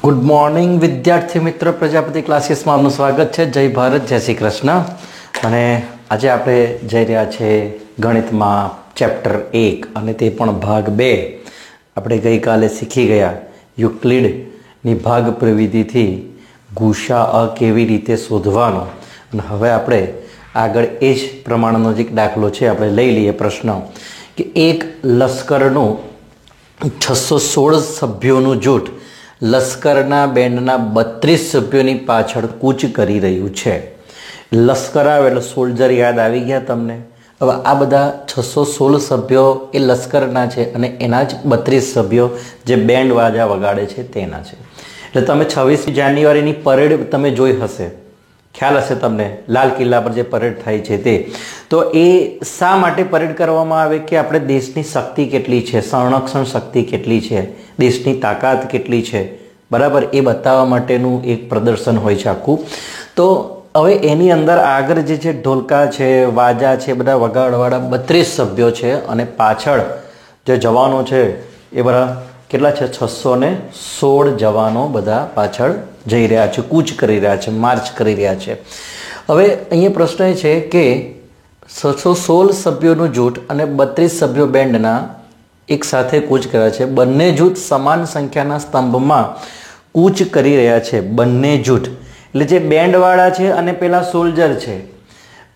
Good morning વિદ્યાર્થી મિત્રો, પ્રજાપતિ ક્લાસીસમાં આપનું સ્વાગત છે. જય ભારત, જય શ્રી કૃષ્ણ. અને આજે આપણે જઈ રહ્યા છે ગણિતમાં ચેપ્ટર 1 અને તે પણ ભાગ 2. આપણે ગઈકાલે શીખી ગયા યુક્લિડની ભાગ પ્રવિધિથી ગુસાઅ કેવી રીતે શોધવાનો, અને હવે આપણે આગળ એ જ પ્રમાણનો જે દાખલો છે આપણે લઈ લઈએ. પ્રશ્ન કે એક લશ્કરનું 616 સભ્યોનું જૂથ લશ્કરના બેન્ડના 32 સભ્યોની પાછળ કૂચ કરી રહ્યું છે. લશ્કર આવે એટલે સોલ્જર યાદ આવી ગયા તમને. હવે આ બધા 616 સભ્યો એ લશ્કરના છે અને એના જ 32 સભ્યો જે બેન્ડ વાજા વગાડે છે તેના છે. એટલે તમે 26 જાન્યુઆરીની પરેડ તમે જોઈ હશે, ખ્યાલ હશે તમને, લાલ કિલ્લા પર જે પરેડ થાય છે તે. તો એ શા માટે પરેડ કરવામાં આવે કે આપણે દેશની શક્તિ કેટલી છે, સંરક્ષણ શક્તિ કેટલી છે, દેશની તાકાત કેટલી છે, બરાબર, એ બતાવવા માટેનું એક પ્રદર્શન હોય છે આખું. તો હવે એની અંદર આગળ જે છે ઢોલકા છે, વાજા છે, બધા વગાડવાળા 32 સભ્યો છે અને પાછળ જે જવાનો છે એ બધા કેટલા છે? 616 જવાનો બધા પાછળ જઈ રહ્યા છે, કૂચ કરી રહ્યા છે, માર્ચ કરી રહ્યા છે. હવે અહીંયા પ્રશ્ન એ છે કે 616 સભ્યોનું જૂથ અને 32 સભ્યો બેન્ડના એક સાથે કૂચ કર્યા છે. બંને જૂથ સમાન સંખ્યાના સ્તંભમાં કૂચ કરી રહ્યા છે. બંને જૂથ એટલે જે બેન્ડવાળા છે અને પેલા સોલ્જર છે,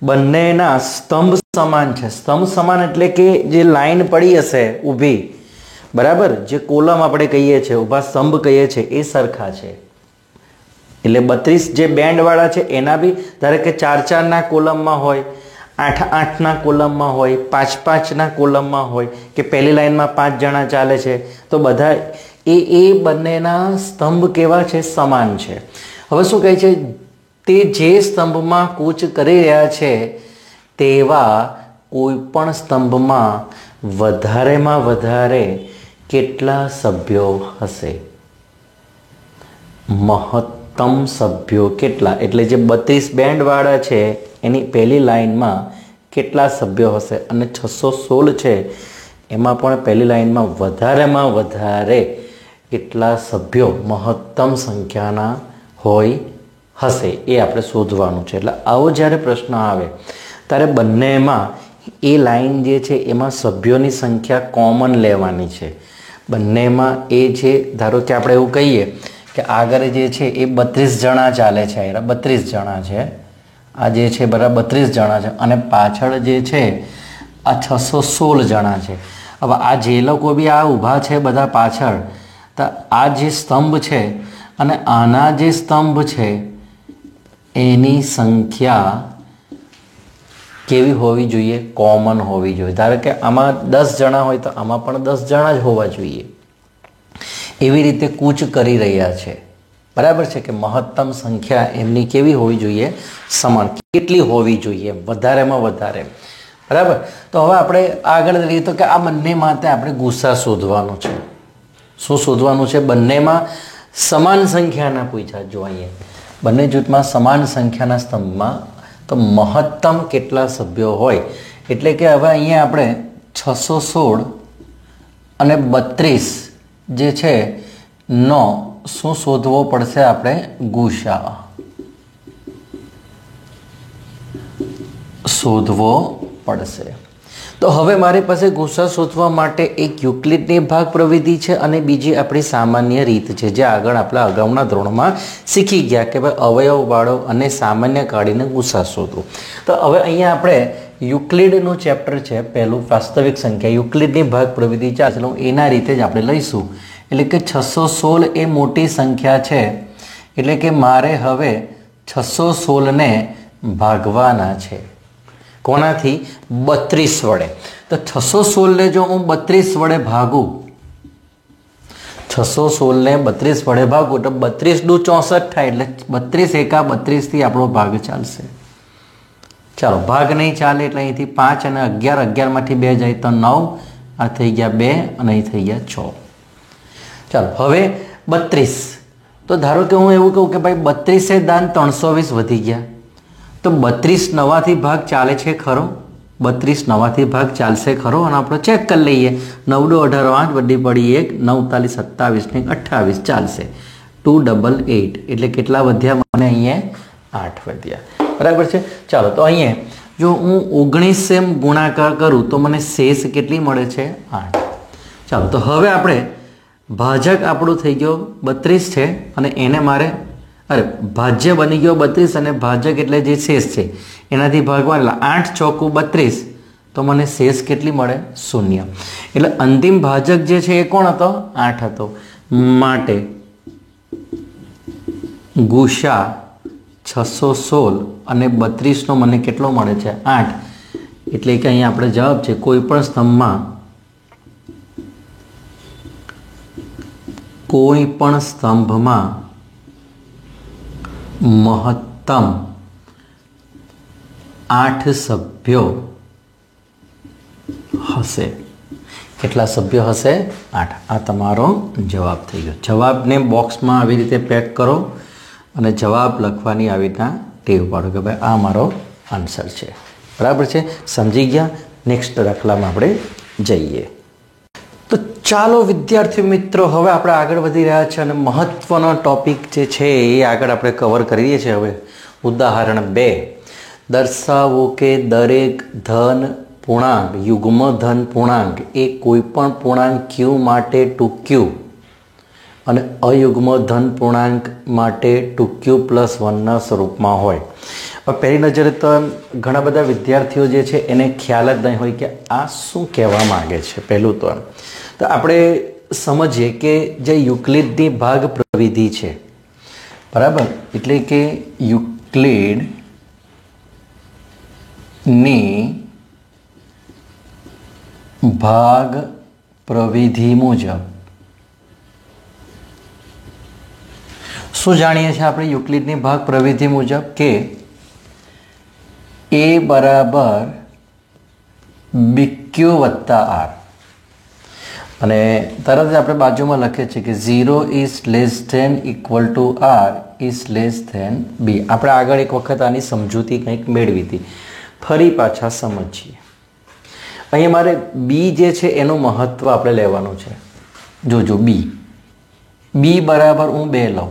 બંનેના સ્તંભ સમાન છે. સ્તંભ સમાન એટલે કે જે લાઈન પડી હશે ઊભી, બરાબર, જે કોલમ આપણે કહીએ છીએ, ઊભા સ્તંભ કહીએ છીએ, એ સરખા છે. એટલે 32 જે બેન્ડવાળા છે એના બી ધારો કે 4-4ના કોલમમાં હોય, 8-8ના કોલમમાં હોય, 5-5ના કોલમમાં હોય, કે પહેલી લાઈનમાં 5 જણા ચાલે છે, તો બધા એ બંનેના સ્તંભ કેવા છે? સમાન છે. હવે શું કહે છે? તે જે સ્તંભમાં કૂચ કરી રહ્યા છે તેવા કોઈ પણ સ્તંભમાં વધારેમાં વધારે કેટલા સભ્યો હશે? મહત્તમ સભ્યો કેટલા? એટલે જે 32 બેન્ડવાળા છે એની પહેલી લાઈનમાં કેટલા સભ્યો હશે? અને 616 છે એમાં પણ પહેલી લાઈનમાં વધારેમાં વધારે કેટલા સભ્યો મહત્તમ સંખ્યાના હોય હશે, એ આપણે શોધવાનું છે. એટલે આવો જ્યારે પ્રશ્ન આવે ત્યારે બંનેમાં એ લાઈન જે છે એમાં સભ્યોની સંખ્યા કોમન લેવાની છે. બંનેમાં એ છે, ધારો કે આપણે એવું કહીએ કે આગળ જે છે એ 32 જણા ચાલે છે, 32 જણા છે, આ જે છે બરાબર 32 જણા છે, અને પાછળ જે છે આ 616 જણા છે. હવે આ જે લોકો બી આ ઊભા છે બધા પાછળ, તો આ જે સ્તંભ છે અને આના જે સ્તંભ છે એની સંખ્યા કેવી હોવી જોઈએ? કોમન હોવી જોઈએ. ધારો કે આમાં 10 જણા હોય તો આમાં પણ 10 જણા જ હોવા જોઈએ. એવી રીતે કૂચ કરી રહ્યા છે, બરાબર છે, કે મહત્તમ સંખ્યા એમની કેવી હોવી જોઈએ? સમાન. કેટલી હોવી જોઈએ? વધારેમાં વધારે, બરાબર. તો હવે આપણે આગળ લઈએ તો કે આ બંને માટે આપણે ગુસા શોધવાનો છે. શું શોધવાનું છે? બંનેમાં સમાન સંખ્યાના પૂછ્યા. જો અહીંયા બંને જૂથમાં સમાન સંખ્યાના સ્તંભમાં તો મહત્તમ કેટલા સભ્યો હોય, એટલે કે હવે અહીંયા આપણે 616 અને 32 જે છે નો શું શોધવો પડશે? આપણે ગુસા શોધવો પડશે. તો હવે મારી પાસે ગુસા શોધવા માટે એક યુક્લિડની ભાગ પ્રવિધિ છે અને બીજી આપણી સામાન્ય રીત છે, જે આગળ આપણા અગાઉના ધોરણમાં શીખી ગયા કે ભાઈ અવયવ વાળો અને સામાન્ય કાઢીને ગુસા શોધવું. તો હવે અહીંયા આપણે યુક્લિડનું ચેપ્ટર છે પહેલું, વાસ્તવિક સંખ્યા, યુક્લિડની ભાગ પ્રવિધિ ચાલે એના રીતે જ આપણે લઈશું. એટલે કે 616 એ મોટી સંખ્યા છે, એટલે કે મારે હવે 616ને ભાગવાના છે. કોનાથી? 32 વડે. તો 616ને જો હું 32 વડે ભાગું, 616ને 32 વડે ભાગું તો 32 દુ 64 થાય, એટલે 32 એકા 32 થી આપણો ભાગ ચાલશે. ચાલો, ભાગ નહીં ચાલે એટલે અહીંથી 5 અને 11, 11 માંથી 2 જાય તો 9, આ થઈ ગયા 2 અને અહીં થઈ ગયા 6. ચાલો, હવે 32. તો ધારો કે હું એવું કહું કે ભાઈ 32 દાન 320 વધી ગયા, તો 32 નવાથી ભાગ ચાલે છે ખરો? 32 નવાથી ભાગ ચાલશે ખરો? અને આપણે ચેક કરી લઈએ. 9 × 18 8 વધી પડી 1, 9 × 4 = 27 ને 28 ચાલશે. 288 એટલે કેટલા વધ્યા મને અહીંયા 8 વધ્યા બરાબર છે। ચાલો તો અહીંયા જો હું 19 એમ ગુણાકાર કરું તો મને શેષ કેટલી મળે છે 8। ચાલો તો હવે આપણે ભાજક આપણું થઈ ગયો 32 છે અને એને મારે ભાજ્ય બની ગયો 32 અને ભાજક એટલે જે શેષ છે એનાથી ભાગવા એટલે 8 ચોકુ 32 તો મને શેષ કેટલી મળે 0। એટલે અંતિમ ભાજક જે છે એ કોણ હતો 8 હતો માટે ગુસા 616 અને 32 નો મને કેટલો મળે છે 8। એટલે કે અહીંયા આપણે જવાબ છે કોઈ પણ સ્તંભમાં મહત્તમ 8 સભ્યો હશે। કેટલા સભ્યો હશે 8। આ તમારો જવાબ થઈ ગયો। જવાબને બોક્સમાં આવી રીતે પેક કરો અને જવાબ લખવાની આવી રીતના ટેવ પાડો કે ભાઈ આ મારો આન્સર છે બરાબર છે। સમજી ગયા। નેક્સ્ટ દાખલામાં આપણે જઈએ। તો ચાલો વિદ્યાર્થી મિત્રો હવે આપણે આગળ વધી રહ્યા છે અને મહત્વનો ટોપિક જે છે એ આગળ આપણે કવર કરીએ છીએ। હવે ઉદાહરણ 2 દર્શાવો કે દરેક ધન પૂર્ણાંક યુગ્મ ધન પૂર્ણાંક એ કોઈપણ પૂર્ણાંક q માટે 2q અને અયુગ્મ ધન પૂર્ણાંક માટે 2q + 1 સ્વરૂપમાં હોય। હવે પહેલી નજરે તો ઘણા બધા વિદ્યાર્થીઓ જે છે એને ખ્યાલ જ નહીં હોય કે આ શું કહેવા માગે છે। પહેલું તો આપણે સમજીએ કે જે યુક્લિડની ભાગ પ્રવિધિ છે બરાબર એટલે કે યુક્લિડની ભાગ પ્રવિધિ મુજબ શું જાણીએ છીએ આપણે યુક્લિડની ભાગ પ્રવિધિ મુજબ કે a બરાબર bq + r અને તરત જ આપણે બાજુમાં લખીએ છીએ કે 0 is less than equal to r is less than b। આપણે આગળ એક વખત આની સમજૂતી કંઈક મેળવી હતી ફરી પાછા સમજીએ। અહીંયા મારે બી જે છે એનું મહત્વ આપણે લેવાનું છે। જોજો બી બરાબર હું 2 લઉં।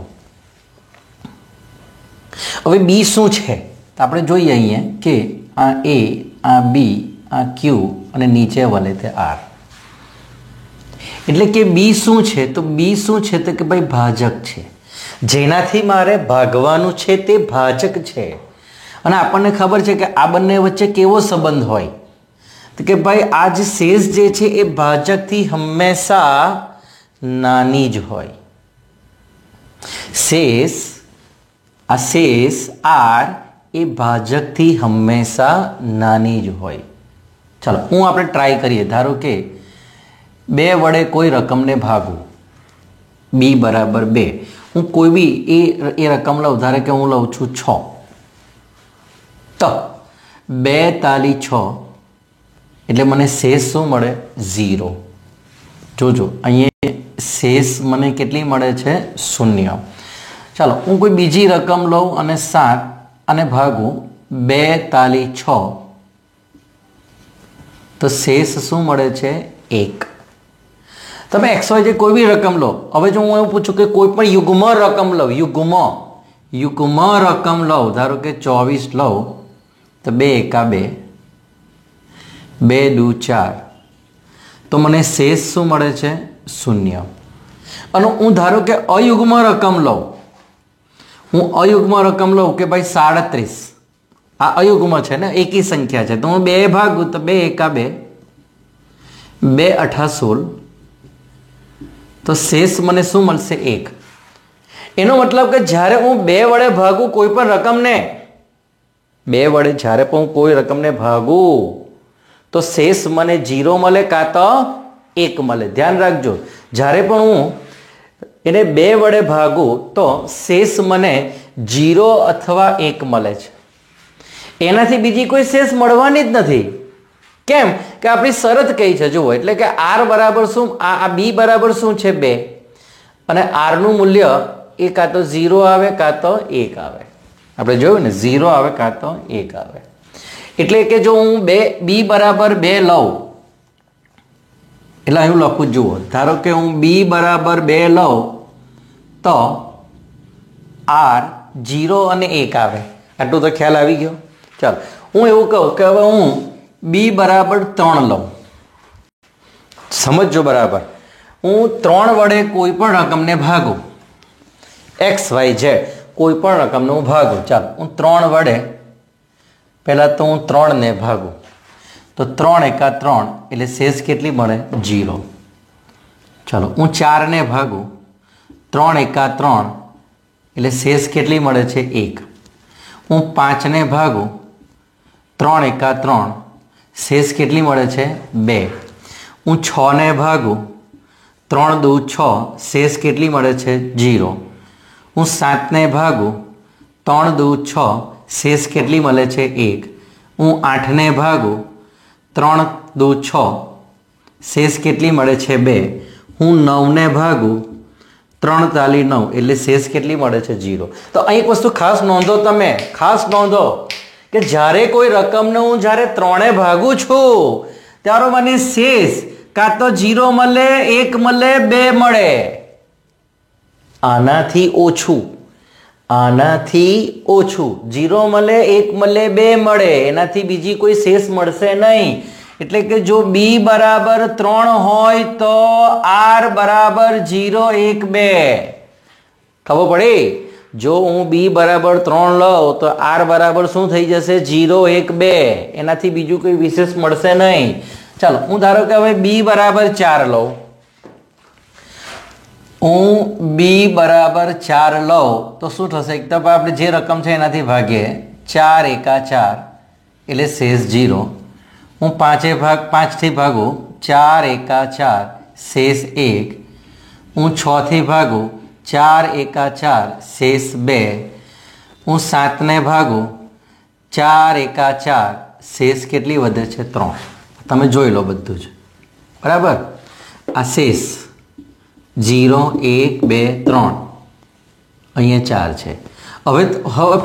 હવે બી શું છે આપણે જોઈએ અહીંયા કે આ એ આ બી આ ક્યુ અને નીચે વલે તે આર એટલે કે બી શું છે તો બી શું છે તો કે ભાઈ ભાજક છે જેનાથી મારે ભાગવાનું છે તે ભાજક છે। અને આપણને ખબર છે કે આ બંને વચ્ચે કેવો સંબંધ હોય તો કે ભાઈ આ જે શેષ જે છે એ ભાજકથી હંમેશા નાની જ હોય। આ શેષ આર એ ભાજકથી હંમેશા નાની જ હોય। ચાલો હું આપણે ટ્રાય કરીએ। ધારો કે 2 વડે કોઈ રકમને ભાગું બી બરાબર 2 હું કોઈ બી એ રકમ લઉં ધારો કે હું લઉં છું 6 તો 2 તાલી 6 એટલે મને શેષ શું મળે 0। જોજો અહીંયા શેષ મને કેટલી મળે છે 0। ચાલો હું કોઈ બીજી રકમ લઉં અને 7 અને ભાગું 2 તાલી 6 તો શેષ શું મળે છે 1। તમે XYZ કોઈ બી રકમ લો। હવે જો હું એવું પૂછું કે કોઈ પણ યુગ્મ રકમ લઉં યુગ્મ રકમ લઉં ધારો કે 24 લઉં તો 2 એકા 2 2 દુ 4 તો મને શેષ શું મળે છે 0। અને હું ધારો કે અયુગ્મ રકમ લઉં કે ભાઈ 37 આ અયુગ્મ છે ને એકી સંખ્યા છે તો હું 2 ભાગું તો 2 એકા 2 2 અઠા 16 તો શેષ મને શું મળશે 1। એનો મતલબ કે જ્યારે હું 2 વડે ભાગું કોઈ પણ રકમને 2 વડે જ્યારે પણ હું કોઈ રકમને ભાગું તો શેષ મને 0 મળે કાં તો 1 મળે। ધ્યાન રાખજો જ્યારે પણ હું એને 2 વડે ભાગું તો શેષ મને 0 અથવા 1 મળે છે। એનાથી બીજી કોઈ શેષ મળવાની જ નથી। કેમ કે આપણી શરત કઈ છે જુઓ એટલે કે r બરાબર શું આ b બરાબર શું છે 2 અને r નું મૂલ્ય એ કાં તો 0 આવે કાં તો 1 આવે। આપણે જોયું ને 0 આવે કાં તો 1 આવે। એટલે કે જો હું b બરાબર 2 લઉં એટલે અહીં લખું જુઓ ધારો કે હું b બરાબર 2 લઉં તો આર 0 અને 1 આવે. આટલું તો ખ્યાલ આવી ગયો. ચાલો હું એવું કહું કે હવે હું બી બરાબર 3 લઉં. સમજજો બરાબર. હું 3 વડે કોઈ પણ રકમને ભાગું, એક્સ વાય ઝેડ કોઈ પણ રકમને હું ભાગું. ચાલો હું 3 વડે પહેલાં તો હું 3ને ભાગું, તો 3 એકા 3 એટલે શેષ કેટલી મળે? 0. ચાલો હું 4ને ભાગું, 3 એકા 3 એટલે શેષ કેટલી મળે છે? 1. હું 5ને ભાગું, 3 એકા 3 શેષ કેટલી મળે છે? 2. હું 6ને ભાગું, 3 દુ 6 શેષ કેટલી મળે છે? 0. હું 7ને ભાગું, 3 દુ 6 શેષ કેટલી મળે છે? 1. હું 8ને ભાગું, 3 દુ 6 શેષ કેટલી મળે છે? 2. હું 9ને ભાગું, 3 તાલી 9 એટલે શેષ કેટલી મળે છે? 0. તો અહીં એક વસ્તુ ખાસ નોંધો, તમે ખાસ નોંધો કે જ્યારે કોઈ રકમને હું જ્યારે 3 ભાગું છું ત્યારે મને શેષ કાં તો 0 મળે, 1 મળે, 2 મળે. આનાથી ઓછું, આનાથી ઓછું 0 મળે, 1 મળે, 2 મળે, એનાથી બીજી કોઈ શેષ મળશે નહીં. એટલે કે જો બી બરાબર 3 હોય તો આર બરાબર 0, 1, 2. ખબર પડી? જો હું બી બરાબર 3 લઉં તો આર બરાબર શું થઈ જશે? 0, 1, 2. એનાથી બીજું કોઈ વિશેષ મળશે નહીં. ચાલો હું ધારો કે હવે બી બરાબર 4 લઉં. હું બી બરાબર 4 લઉં તો શું થશે? એક તરફ આપણે જે રકમ છે એનાથી ભાગીએ, 4 એકા 4 એટલે શેષ 0. હું 5થી ભાગું, 4 એકા 4 શેષ 1. હું 6થી ભાગું, 4 એકા 4 શેષ 2. હું 7ને ભાગું, 4 એકા 4 શેષ કેટલી વધે છે? 3. તમે જોઈ લો બધું જ બરાબર. આ શેષ 0, 1, 2, 3 અહીંયા 4 છે. હવે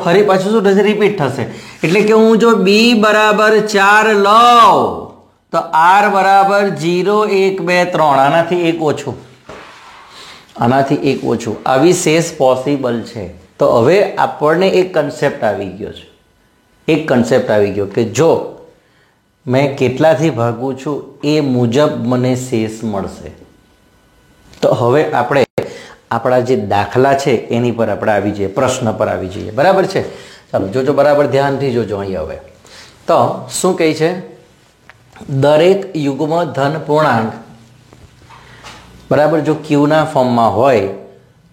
ફરી પાછું શું થશે? રિપીટ થશે. એટલે કે હું જો બી બરાબર 4 લઉં તો આર બરાબર 0, 1, 2, 3. આનાથી 1 ઓછું, આનાથી 1 ઓછું. આવી શેષ પોસિબલ છે. તો હવે આપણને એક કન્સેપ્ટ આવી ગયો છે. એક કન્સેપ્ટ આવી ગયો કે જો મેં કેટલાથી ભાગું છું એ મુજબ મને શેષ મળશે. તો હવે આપણે આપણા જે દાખલા છે એની પર આપણે આવી જઈએ, પ્રશ્ન પર આવી જઈએ. બરાબર છે? ચાલો જોજો, બરાબર ધ્યાનથી જોજો. અહીં હવે તો શું કહે છે? દરેક યુગ્મ ધન પૂર્ણાંક બરાબર જો ક્યુના ફોર્મમાં હોય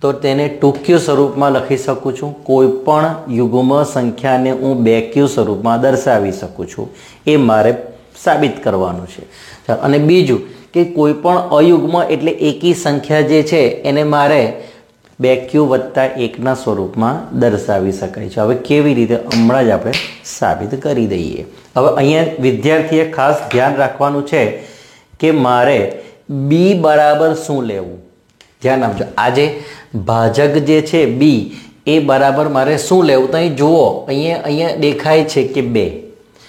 તો તેને 2q સ્વરૂપમાં લખી શકું છું. કોઈ પણ યુગ્મ સંખ્યાને હું 2q સ્વરૂપમાં દર્શાવી શકું છું. એ મારે સાબિત કરવાનું છે. ચાલો, અને બીજું કે કોઈ પણ અયુગ્મ એટલે એકી સંખ્યા જે છે એને મારે 2q વત્તા 1ના સ્વરૂપમાં દર્શાવી શકાય છે. હવે કેવી રીતે? હમણાં જ આપણે સાબિત કરી દઈએ. હવે અહીંયા વિદ્યાર્થીએ ખાસ ધ્યાન રાખવાનું છે કે મારે બી બરાબર શું લેવું. ધ્યાન આપજો. આજે ભાજક જે છે બી એ બરાબર મારે શું લેવું? તો અહીં જુઓ, અહીંયા દેખાય છે કે 2.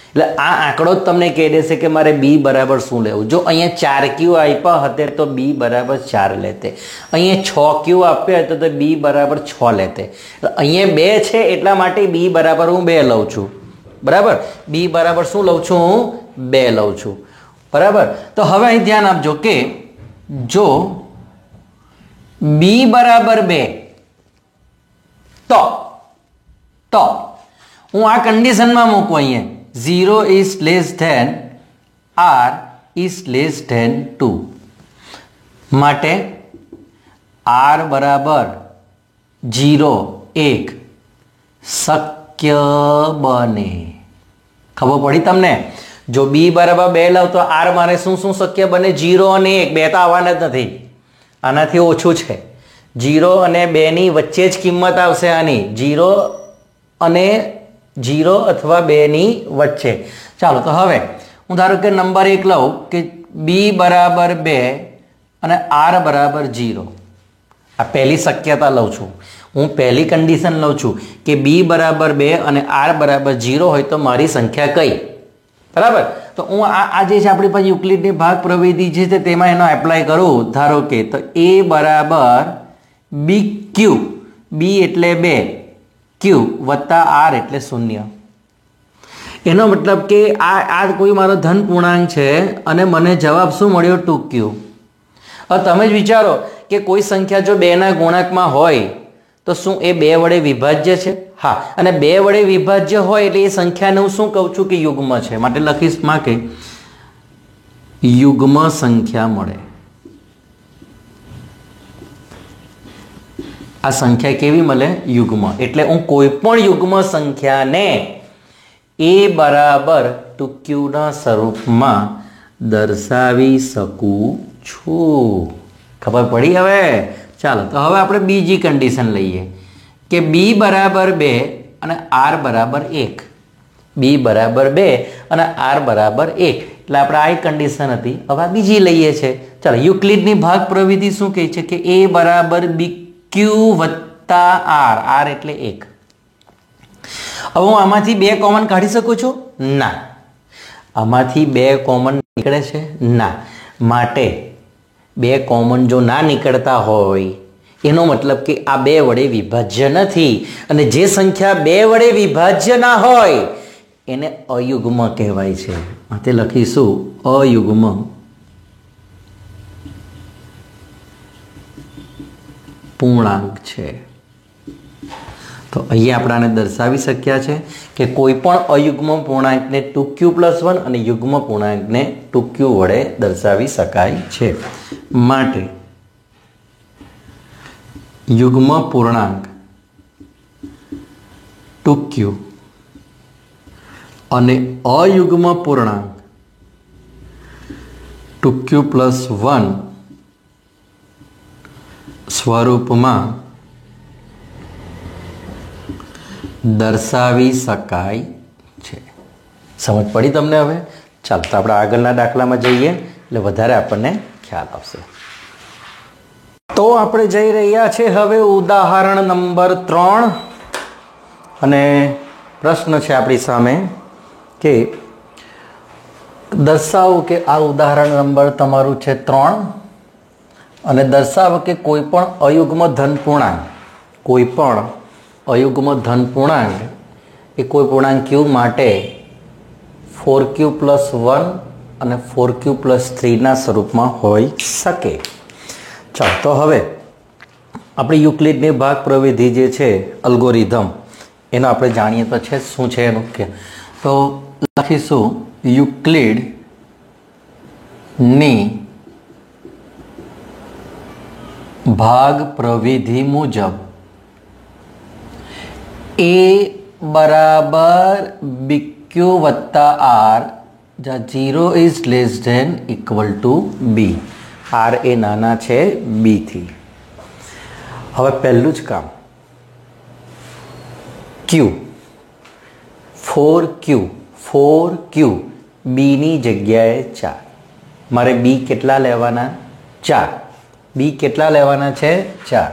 એટલે આ આંકડો જ તમને કહી દેશે કે મારે બી બરાબર શું લેવું. જો અહીંયા 4q આપ્યા હતા તો બી બરાબર 4 લેતે. અહીંયા 6q આપ્યા હતા તો બી બરાબર 6 લેતે. અહીંયા 2 છે એટલા માટે બી બરાબર હું 2 લઉં છું. બરાબર? બી બરાબર શું લઉં છું? હું 2 લઉં છું. બરાબર? તો હવે અહીં ધ્યાન આપજો કે જો બી બરાબર 2 તો હું આ કન્ડિશનમાં મૂકું. અહીંયા 0 is less than r is less than 2 માટે r બરાબર 0, 1 શક્ય બને. ખબર પડી તમને? જો બી બરાબર 2 લઉં તો r મારે શું શક્ય બને? 0 અને 1. 2 તો આવવાના જ નથી, આનાથી ઓછું છે. 0 અને 2ની વચ્ચે જ કિંમત આવશે આની. 0 અથવા 2ની વચ્ચે. ચાલો તો હવે હું ધારો કે નંબર 1 લઉં કે બી બરાબર 2 અને આર બરાબર 0. આ પહેલી શક્યતા લઉં છું. હું પહેલી કન્ડિશન લઉં છું કે બી બરાબર 2 અને આર બરાબર 0 હોય તો મારી સંખ્યા કઈ? બરાબર? તો હું આ જે છે આપણી પાસે યુક્લિડની ભાગ પ્રવિધિ જે છે તેમાં એનો એપ્લાય કરું. ધારો કે તો એ બરાબર બી ક્યુ બી એટલે 2, ક્યુ વત્તા આર એટલે 0. એનો મતલબ કે આ કોઈ મારો ધન પૂર્ણાંક છે અને મને જવાબ શું મળ્યો? 2q. હવે તમે જ વિચારો કે કોઈ સંખ્યા જો 2ના ગુણાંકમાં હોય તો શું એ 2 વડે વિભાજ્ય છે? હા, અને 2 વડે વિભાજ્ય હોય એટલે એ સંખ્યાને હું શું કહું છું કે યુગ્મ છે. માટે લખીશ માં કે યુગ્મ સંખ્યા મળે. આ સંખ્યા કેવી મળે? યુગ્મ. એટલે હું કોઈ પણ યુગ્મ સંખ્યાને a બરાબર 2q ના સ્વરૂપમાં દર્શાવી શકું છું. ખબર પડી? હવે ચાલો, તો હવે આપણે બીજી કન્ડિશન લઈએ કે b બરાબર 2 અને r બરાબર 1. b બરાબર 2 અને r બરાબર 1. એટલે આપણે આ કન્ડિશન હતી. હવે આ બીજી લઈએ છે. ચાલો, યુક્લિડની ભાગ પ્રવિધિ શું કહે છે કે a બરાબર bq વત્તા r એટલે 1. હવે હું આમાંથી 2 કોમન કાઢી શકું છું? ના. આમાંથી 2 કોમન નીકળે છે? ના. માટે 2 કોમન જો ના નીકળતા હોય એનો મતલબ કે આ 2 વડે વિભાજ્ય નથી. અને જે સંખ્યા 2 વડે વિભાજ્ય ના હોય એને અયુગ્મ કહેવાય છે. માટે લખીશું અયુગ્મ પૂર્ણાંક છે. તો અહીંયા આપણે આને દર્શાવી શક્યા છે કે કોઈ પણ અયુગ્મ પૂર્ણાંકને 2q+1 અને યુગ્મ પૂર્ણાંકને 2q વડે દર્શાવી શકાય છે. માટે યુગ્મ પૂર્ણાંક 2q અને અયુગ્મ પૂર્ણાંક 2q+1 સ્વરૂપમાં દર્શાવી શકાય છે. સમજ પડી તમને? હવે ચાલો, તો આપણે આગળના દાખલામાં જઈએ એટલે વધારે આપણને ખ્યાલ આવશે. તો આપણે જઈ રહ્યા છે હવે ઉદાહરણ નંબર 3 અને પ્રશ્ન છે આપણી સામે કે દર્શાવો કે આ ઉદાહરણ નંબર તમારું છે 3 અને દર્શાવો કે કોઈ પણ અયુગ્મ ધન પૂર્ણાંક એ કોઈ પૂર્ણાંક q માટે 4q+1 અને 4q+3 ના સ્વરૂપમાં હોઈ શકે. ચાલો, તો હવે આપણી યુક્લિડની ભાગ પ્રવિધિ જે છે અલ્ગોરિધમ એનો આપણે જાણીએ તો છે શું છે એનું કે તો લખીશું યુક્લિડની ભાગ પ્રવિધિ મુજબ a બરાબર bq વત્તા r જ્યાં 0 is less than equal to b. r એ નાના છે b થી. હવે પહેલું જ કામ q 4q b ની જગ્યાએ 4. મારે b કેટલા લેવાના? 4. b કેટલા લેવાના છે? 4.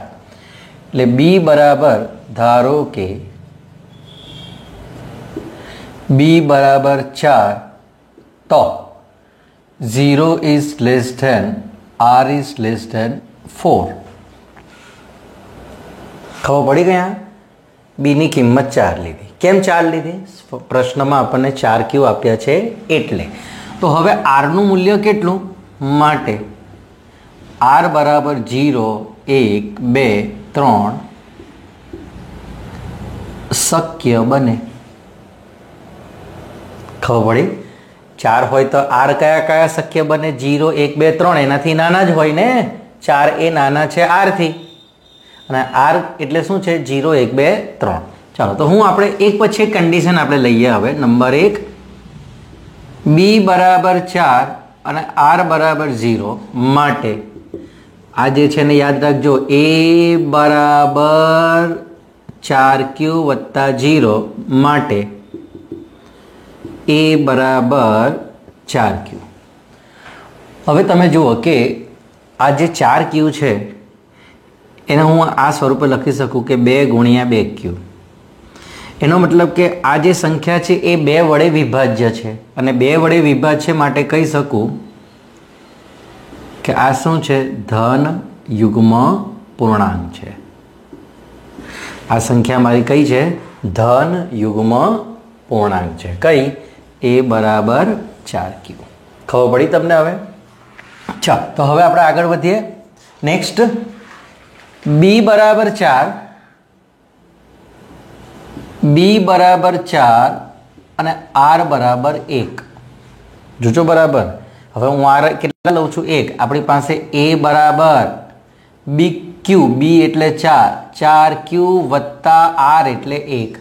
એટલે b બરાબર ધારો કે b બરાબર 4 તો 0 is less than r is less than 4. ખબર પડી ગયા? b ની કિંમત 4 લીધી. કેમ 4 લીધી? પ્રશ્નમાં આપણને 4q આપ્યા છે એટલે. તો હવે r નું મૂલ્ય કેટલું? માટે r બરાબર 0 1 2 3 શક્ય બને. ખબર પડી? 4 હોય તો r કયા કયા શક્ય બને? 0 1 2 3 એનાથી નાના જ હોય ને. 4 એ નાના છે r થી અને r એટલે શું છે? 0 1 2 3. ચાલો, તો હું આપણે એક પછી એક કન્ડિશન આપણે લઈએ. હવે નંબર 1 b બરાબર 4 અને r બરાબર 0 માટે આ જે છે ને યાદ રાખજો a બરાબર 4q વત્તા 0 માટે a બરાબર 4q. હવે તમે જુઓ કે આ જે 4q છે એને હું આ સ્વરૂપે લખી શકું કે 2 ગુણ્યા 2q. એનો મતલબ કે આ જે સંખ્યા છે એ 2 વડે વિભાજ્ય છે અને 2 વડે વિભાજ્ય માટે કહી શકું કે આ શું છે? ધન યુગ્મ પૂર્ણાંક છે. આ સંખ્યા મારી કઈ છે? ધન યુગ્મ પૂર્ણાંક છે. કઈ? a બરાબર 4q. ખબર પડી તમને હવે? ચાલો તો હવે આપણે આગળ વધીએ. નેક્સ્ટ b બરાબર 4, b બરાબર 4 અને r બરાબર 1. જોજો બરાબર. હવે હું r કેટલા લઉં છું? 1. આપણી પાસે a બરાબર bq, b એટલે 4, 4q વત્તા r એટલે 1.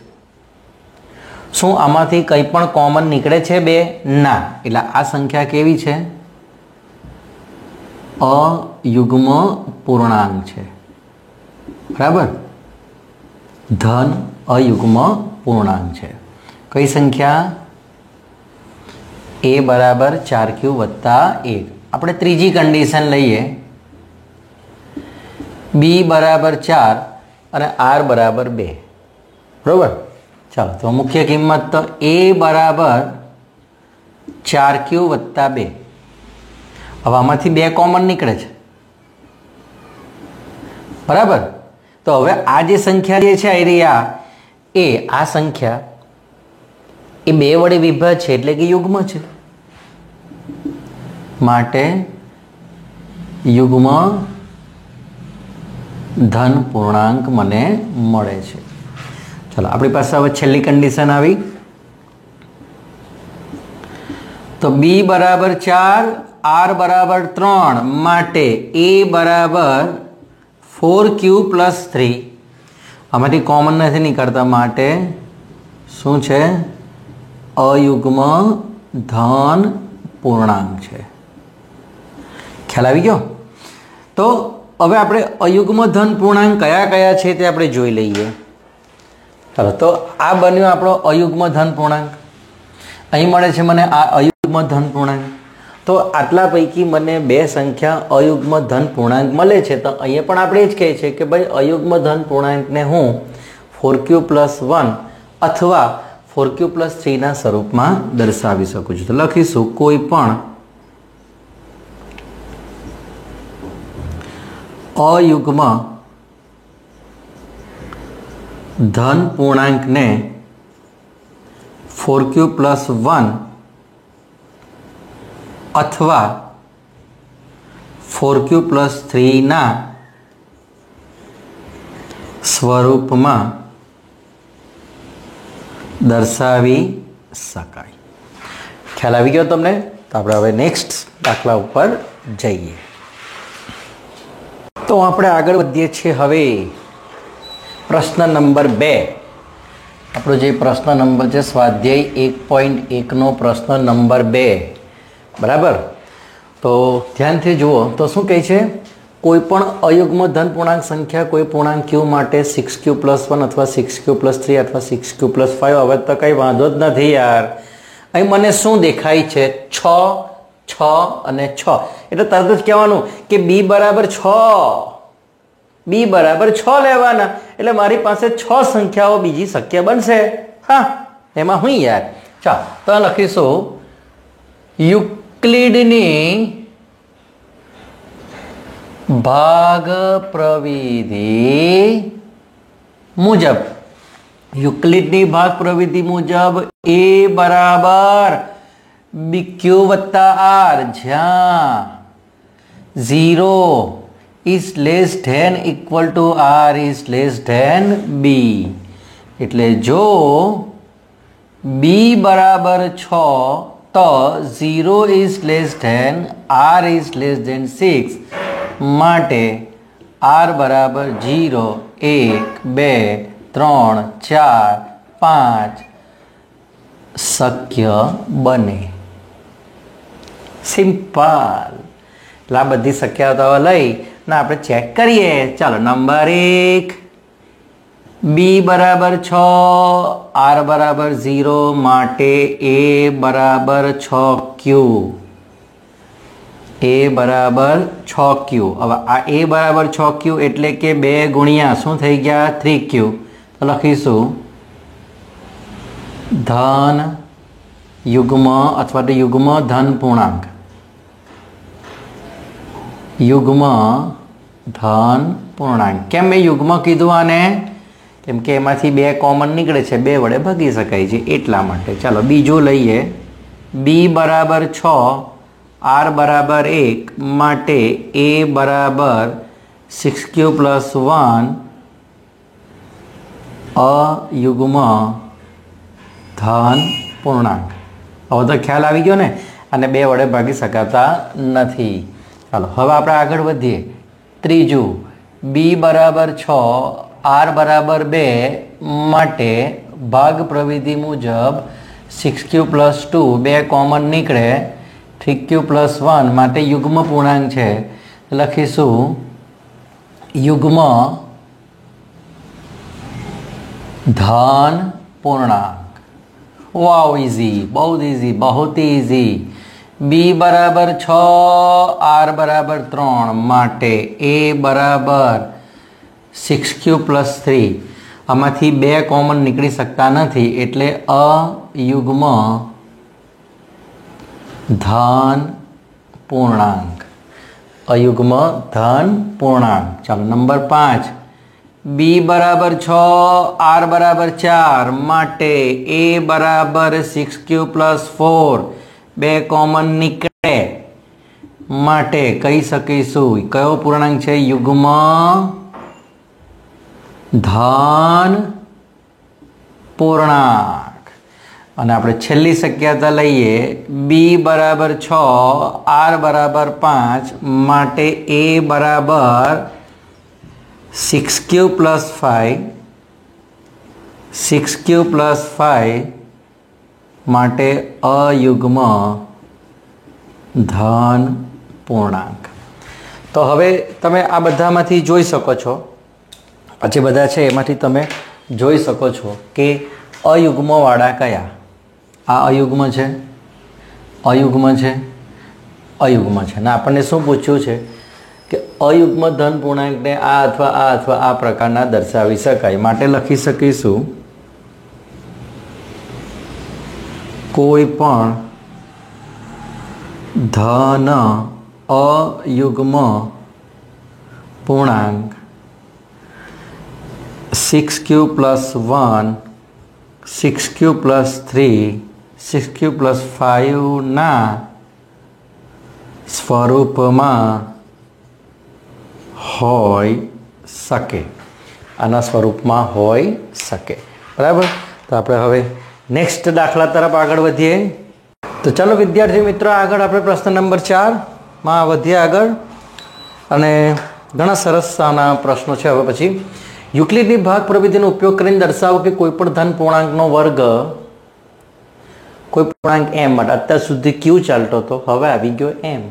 શું આમાંથી કંઈ પણ કોમન નીકળે છે? 2 ના. એટલે આ સંખ્યા કેવી છે? અયુગ્મ પૂર્ણાંક છે. બરાબર. ધન અયુગ્મ પૂર્ણાંક છે. કઈ સંખ્યા? a બરાબર 4q વત્તા 1. આપણે ત્રીજી કન્ડિશન લઈએ. b બરાબર 4 અને r બરાબર 2. બરાબર. ચાલો તો મુખ્ય કિંમત તો a બરાબર 4q વત્તા 2. હવે આમાંથી 2 કોમન નીકળે છે. બરાબર. તો હવે આ જે સંખ્યા જે છે આ સંખ્યા એ 2 વડે વિભાજ્ય છે એટલે કે યુગ્મ છે. માટે યુગ્મ ધન પૂર્ણાંક મને મળે છે. ચાલો આપણી પાસે હવે છેલ્લી કન્ડિશન આવી. તો b બરાબર 4, r બરાબર 3 માટે a બરાબર 4q પ્લસ 3. આમાંથી કોમન નથી નીકળતા માટે શું છે? અયુગ્મ ધન પૂર્ણાંક છે. ખ્યાલ આવી ગયો? તો હવે આપણે અયુગ્મ ધન પૂર્ણાંક કયા કયા છે તે આપણે જોઈ લઈએ. ચાલો તો આ બન્યો આપણો અયુગ્મ ધન પૂર્ણાંક. અહીં મળે છે મને આ અયુગ્મ ધન પૂર્ણાંક. તો આટલા પૈકી મને 2 સંખ્યા અયુગ્મ ધન પૂર્ણાંક મળે છે. તો અહીંયા પણ આપણે જ કહીએ છીએ કે ભાઈ અયુગ્મ ધન પૂર્ણાંકને હું 4q પ્લસ 1 અથવા 4q પ્લસ 3 ના સ્વરૂપમાં દર્શાવી શકું છું. તો લખીશું કોઈ પણ અયુગ્મ ધન પૂર્ણાંકને 4q પ્લસ 1 અથવા 4q પ્લસ 3 ના સ્વરૂપમાં દર્શાવી શકાય. ખ્યાલ આવી ગયો તમને? તો આપણે હવે નેક્સ્ટ દાખલા ઉપર જઈએ. તો આપણે આગળ વધીએ છીએ. હવે પ્રશ્ન નંબર 2. આપણો જે પ્રશ્ન નંબર છે સ્વાધ્યાય 1.1 નો પ્રશ્ન નંબર 2. બરાબર. તો ધ્યાનથી જુઓ. તો શું કહે છે? કોઈ પણ અયુગ્મ ધન પૂર્ણાંક સંખ્યા કોઈ પૂર્ણાંક q માટે 6q પ્લસ 1 અથવા 6q પ્લસ 3 અથવા 6q પ્લસ 5. હવે તો કંઈ વાંધો જ નથી યાર. અહીં મને શું દેખાય છે? 6, 6 અને 6. એટલે તરત જ કહેવાનું કે b બરાબર 6. b બરાબર 6 લેવાના. એટલે મારી પાસે 6 સંખ્યાઓ બીજી શક્ય બનશે. હા, એમાં હું યાર. ચાલો તો લખીશું યુક્લિડની ભાગ પ્રવિધિ મુજબ. યુક્લિડની ભાગ પ્રવિધિ મુજબ a બરાબર bq વત્તા r જ્યાં 0 is less than equal to r is less than b. એટલે જો b બરાબર 6 તો 0 is less than r is less than 6 માટે r બરાબર 0, 1, 2, 3, 4, 5 શક્ય બને. સિમ્પલ. એટલે આ બધી શક્યતાઓ લઈ ને આપણે ચેક કરીએ. ચાલો નંબર 1 b બરાબર 6, r બરાબર 0 માટે a બરાબર 6q. a બરાબર 6q. હવે આ a બરાબર 6q એટલે કે 2 ગુણ્યા શું થઈ ગયા? 3q. તો લખીશું ધન યુગ્મ અથવા તો યુગ્મ ધન પૂર્ણાંક. યુગ્મ ધન પૂર્ણાંક. કેમ મેં યુગ્મ કીધું આને? કેમ કે એમાંથી 2 કોમન નીકળે છે, 2 વડે ભાગી શકાય છે એટલા માટે. ચાલો બીજું લઈએ. b બરાબર 6 r બરાબર 1 માટે a બરાબર 6q પ્લસ 1 અયુગ્મ ધન પૂર્ણાંક. હવે તો ખ્યાલ આવી ગયો ને, અને 2 વડે ભાગી શકાતા નથી. ચાલો હવે આપણે આગળ વધીએ. ત્રીજું b બરાબર 6 r બરાબર 2 માટે ભાગ પ્રવિધિ મુજબ 6q પ્લસ 2 2 કોમન નીકળે, 3q પ્લસ 1 માટે યુગ્મ પૂર્ણાંક છે. લખીશું યુગ્મ ધન પૂર્ણાંક. વાવ, ઇઝી, બહુ ઇઝી, બહુત ઇઝી. b બરાબર 6 r બરાબર 3 માટે a બરાબર 6q પ્લસ 3. આમાંથી 2 કોમન નીકળી શકતા નથી એટલે અયુગ્મ ધન પૂર્ણાંક. અયુગ્મ ધન પૂર્ણાંક. ચાલો નંબર 5. b બરાબર 6 r બરાબર 4 માટે a બરાબર 6q પ્લસ 4 2 કોમન નીકળે માટે કહી શકીશું કયો પૂર્ણાંક છે? યુગ્મ ધન પૂર્ણાંક. અને આપણે છેલ્લી શક્યતા લઈએ. b બરાબર 6 r બરાબર 5 માટે a બરાબર 6q પ્લસ 5 6q પ્લસ 5 માટે અયુગ્મ ધન પૂર્ણાંક. તો હવે તમે આ બધામાંથી જોઈ શકો છો, જે બધા છે એમાંથી તમે જોઈ શકો છો કે અયુગ્મવાળા કયા. આ અયુગ્મ છે, અયુગ્મ છે, અયુગ્મ છે. અને આપણને શું પૂછ્યું છે કે અયુગ્મ ધન પૂર્ણાંકને આ અથવા આ પ્રકારના દર્શાવી શકાય. માટે લખી શકીશું કોઈ પણ ધન અયુગ્મ પૂર્ણાંક 6q plus 1 6q plus 3 6q plus 5ના સ્વરૂપમાં હોઈ શકે. આના સ્વરૂપમાં હોઈ શકે. બરાબર. તો આપણે હવે નેક્સ્ટ દાખલા તરફ આગળ વધીએ. તો ચાલો વિદ્યાર્થી મિત્રો, આગળ આપણે પ્રશ્ન નંબર 4માં વધીએ આગળ. અને ઘણા સરસ આના પ્રશ્નો છે. હવે પછી યુક્લિડની ભાગ પ્રવિધિનો ઉપયોગ કરીને દર્શાવો કે કોઈ પણ ધન પૂર્ણાંકનો વર્ગ કોઈ પૂર્ણાંક m માટે અત્યાર સુધી q ચાલતો હતો, હવે આવી ગયો m.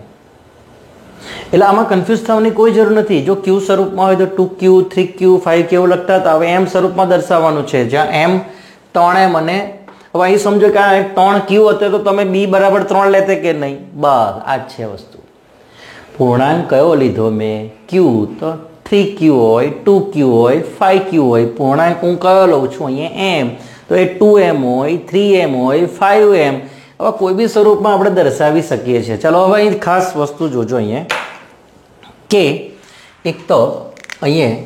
એટલે આમાં કન્ફ્યુઝ થવાની કોઈ જરૂર નથી. જો q સ્વરૂપમાં હોય તો 2q 3q 5q એવું લખતા હતા. હવે m સ્વરૂપમાં દર્શાવવાનું છે, જ્યાં m 3m. અને હવે અહીં સમજો કે આ 3q હતો તો તમે b બરાબર 3 લેતે કે નહીં? બસ આ જ છે વસ્તુ. પૂર્ણાંક કયો લીધો મેં? q. તો 3q હોય, 2q હોય, 5q હોય. પૂર્ણાંક હું કયો લઉં છું? અહીંયા m. તો એ 2m હોય, 3m હોય, 5m. હવે કોઈ બી સ્વરૂપમાં આપણે દર્શાવી શકીએ છીએ. ચાલો હવે અહીં ખાસ વસ્તુ જોજો. અહીંયા કે એક તો અહીંયા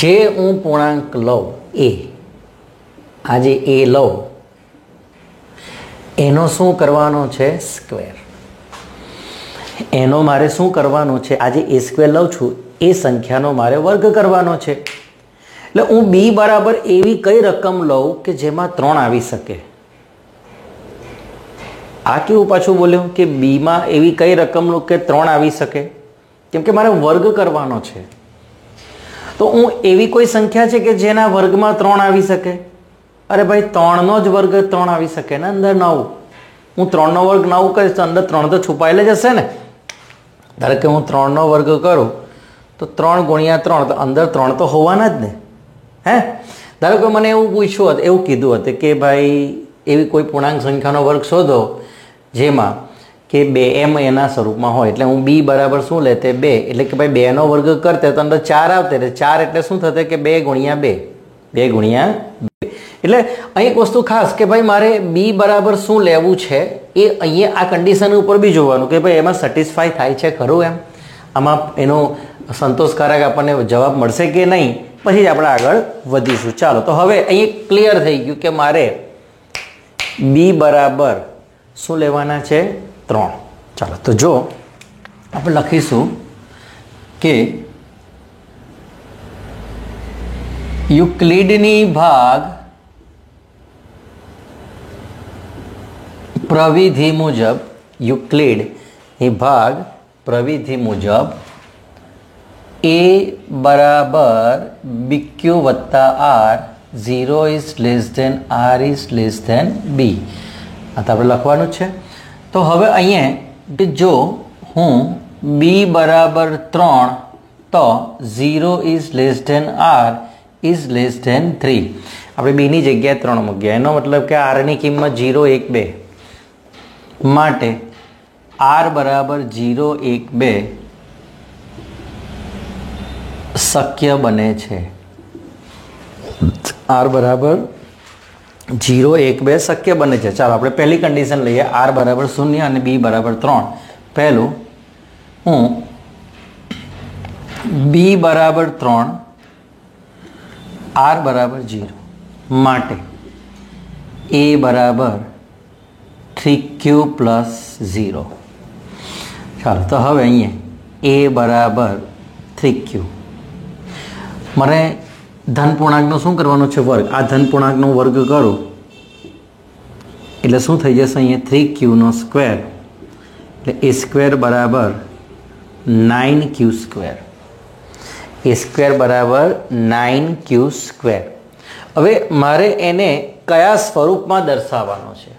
જે હું પૂર્ણાંક લઉં એ, આ જે એ લઉં એનો શું કરવાનો છે? સ્ક્વેર. એનો મારે શું કરવાનું છે? આજે એ સ્ક્વેર લઉં છું એ સંખ્યાનો મારે વર્ગ કરવાનો છે. એટલે હું b બરાબર એવી કઈ રકમ લઉં કે જેમાં 3 આવી શકે. આ કેવું પાછું બોલ્યું કે બીમાં એવી કઈ રકમ લઉં કે 3 આવી શકે? કેમ કે મારે વર્ગ કરવાનો છે. તો હું એવી કોઈ સંખ્યા છે કે જેના વર્ગમાં 3 આવી શકે? અરે ભાઈ 3નો જ વર્ગ 3 આવી શકે ને, અંદર 9. હું 3નો વર્ગ 9 કરીશ તો અંદર 3 તો છુપાયેલ જ હશે ને. ધારો કે હું 3નો વર્ગ કરું તો 3 ગુણ્યા 3 તો અંદર 3 તો હોવાના જ ને. હે, ધારો કે મને એવું પૂછ્યું હતું, એવું કીધું હતું કે ભાઈ એવી કોઈ પૂર્ણાંક સંખ્યાનો વર્ગ શોધો જેમાં કે 2m એના સ્વરૂપમાં હોય. એટલે હું b બરાબર શું લેતે? 2. એટલે કે ભાઈ 2નો વર્ગ કરતે તો અંદર 4 આવતે. એટલે 4 એટલે શું થશે કે 2 ગુણ્યા 2, 2 ગુણ્યા 2. એટલે અહીં એક વસ્તુ ખાસ કે ભાઈ મારે b બરાબર શું લેવું છે એ અહીંયા આ કન્ડિશન ઉપર બી જોવાનું કે ભાઈ એમાં સેટિસ્ફાય થાય છે ખરું? એમ આમાં એનો સંતોષકારક આપણને જવાબ મળશે કે નહીં પછી જ આપણે આગળ વધીશું. ચાલો, તો હવે અહીં ક્લિયર થઈ ગયું કે મારે બી બરાબર શું લેવાના છે? 3. ચાલો, તો જો આપણે લખીશું કે યુક્લિડની ભાગ પ્રવિધિ મુજબ, યુક્લિડની ભાગ પ્રવિધિ મુજબ a બરાબર bq વત્તા r 0 is less than r is less than b. આ તો આપણે લખવાનું છે. તો હવે અહીંયા જો હું b બરાબર 3 તો 0 is less than r is less than 3. આપણે બીની જગ્યાએ 3 મૂક્યા. એનો મતલબ કે આરની કિંમત 0, 1, 2 માટે r બરાબર 0, 1, 2 શક્ય બને છે. r બરાબર 0, 1, 2 શક્ય બને છે. ચાલો આપણે પહેલી કન્ડિશન લઈએ. r બરાબર 0 અને b બરાબર 3. પહેલું હું b બરાબર 3, r બરાબર 0 માટે a બરાબર 3q પ્લસ 0. ચાલો, તો હવે અહીંયા a બરાબર 3q. મારે ધન પૂર્ણાંકનો શું કરવાનો છે? વર્ગ. આ ધન પૂર્ણાંકનો વર્ગ કરું એટલે શું થઈ જશે? અહીંયા 3q સ્ક્વેર એટલે a સ્ક્વેર બરાબર 9q સ્ક્વેર. a સ્ક્વેર બરાબર 9q સ્ક્વેર. હવે મારે એને કયા સ્વરૂપમાં દર્શાવવાનો છે?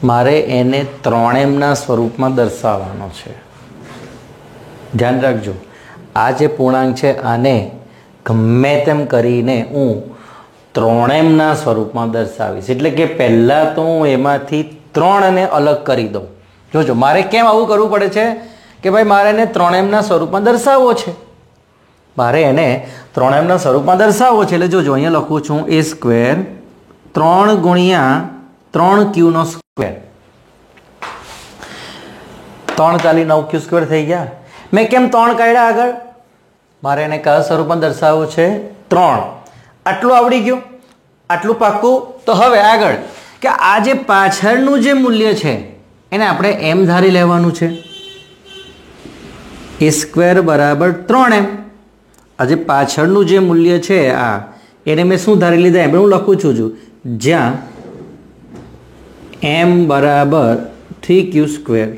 મારે એને 3m સ્વરૂપમાં દર્શાવવાનો છે. ધ્યાન રાખજો, આ જે પૂર્ણાંક છે આને ગમે તેમ કરીને હું 3m સ્વરૂપમાં દર્શાવીશ. એટલે કે પહેલાં તો હું એમાંથી 3ને અલગ કરી દઉં. જોજો, મારે કેમ આવું કરવું પડે છે કે ભાઈ મારે એને 3m સ્વરૂપમાં દર્શાવવો છે. મારે એને 3m સ્વરૂપમાં દર્શાવવો છે. એટલે જોજો, અહીંયા લખું છું a સ્ક્વેર 3 ગુણ્યા 3q સ્ક્વેર. 3 ચાલી 9q સ્ક્વેર થઈ ગયા. મેં કેમ 3 કાઢ્યા આગળ? મારે એને કયા સ્વરૂપમાં દર્શાવવું છે? 3. આટલું આવડી ગયું, આટલું પાક્કું. તો હવે આગળ કે આ જે પાછળનું જે મૂલ્ય છે એને આપણે m ધારી લેવાનું છે. a સ્ક્વેર બરાબર 3m. આ જે પાછળનું જે મૂલ્ય છે આ એને મેં શું ધારી લીધા? એમ હું લખું છું જ્યાં m બરાબર 3q સ્ક્વેર.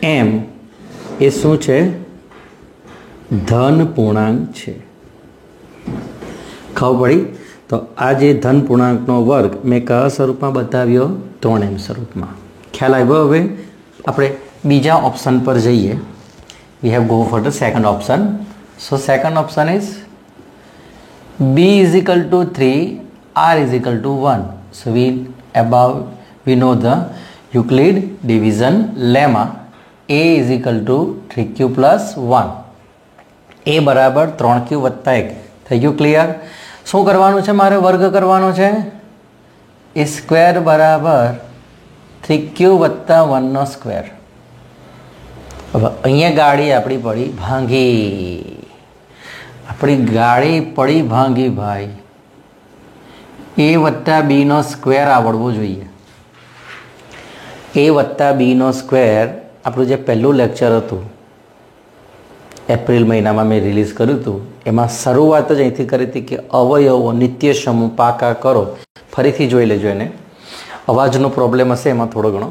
m એ શું છે? ધન પૂર્ણાંક છે. ખબર પડી? તો આ જે ધન પૂર્ણાંકનો વર્ગ મેં કયા સ્વરૂપમાં બતાવ્યો? 3m સ્વરૂપમાં. ખ્યાલ આવ્યો? હવે આપણે બીજા ઓપ્શન પર જઈએ. We have go for the second option. So second option is b is equal to 3, r is equal to 1. So we know the Euclid division lemma. a is equal to 3q plus 1. a બરાબર 3q વત્તા 1. થઈ ગયું clear? શું કરવાનું છે? મારે વર્ગ કરવાનો છે. a સ્ક્વેર બરાબર 3q વત્તા 1 સ્ક્વેર. હવે અહીંયા ગાડી આપણી પડી ભાંગી. આપણી ગાડી પડી ભાંગી ભાઈ. a વત્તા b સ્ક્વેર આવડવો જોઈએ. a વત્તા b સ્ક્વેર આપણું જે પહેલું લેક્ચર હતું એપ્રિલ મહિનામાં મેં રિલીઝ કર્યું હતું, એમાં શરૂઆત જ અહીંથી કરી હતી કે અવયવો નિત્ય સમૂહ પાકા કરો. ફરીથી જોઈ લેજો એને. અવાજનો પ્રોબ્લેમ હશે એમાં થોડો ઘણો.